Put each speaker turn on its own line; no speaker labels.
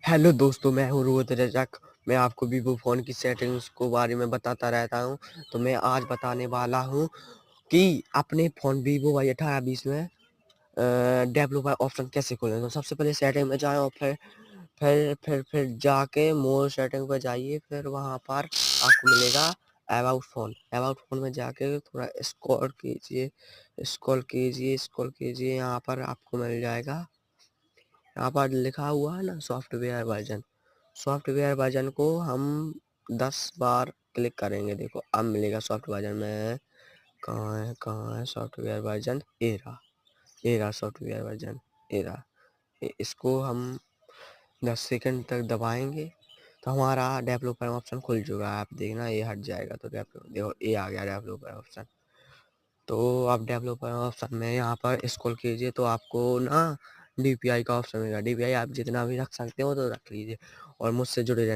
Hello दोस्तों, मैं हूँ रोहित रजक। मैं आपको वीवो फ़ोन की सेटिंग्स को बारे में बताता रहता हूँ। तो मैं आज बताने वाला हूँ कि अपने फ़ोन वीवो Y18-20 में डेवलपर ऑप्शन कैसे खोलें। तो सबसे पहले सेटिंग में जाएँ और फिर जाके मोर सेटिंग पे जाइए। फिर वहाँ पर आपको मिलेगा अबाउट फ़ोन। अबाउट फ़ोन में जाके थोड़ा स्क्रॉल कीजिए। यहाँ पर आपको मिल जाएगा, यहाँ पर लिखा हुआ है ना सॉफ्टवेयर वर्जन। सॉफ्टवेयर वर्जन को हम 10 बार क्लिक करेंगे। देखो अब मिलेगा सॉफ्ट वर्जन में। कहाँ है सॉफ्टवेयर वर्जन? ये रहा सॉफ्टवेयर वर्जन, ये रहा। इसको हम 10 सेकंड तक दबाएंगे तो हमारा डेवलपर ऑप्शन खुल चुका है। आप देखना ये हट जाएगा तो देखो ये आ गया डेवलपर ऑप्शन। तो आप डेवलपर ऑप्शन में यहाँ पर स्क्रॉल कीजिए तो आपको ना DPI का ऑप्शन मिलेगा। DPI आप जितना भी रख सकते हो तो रख लीजिए और मुझसे जुड़े रहने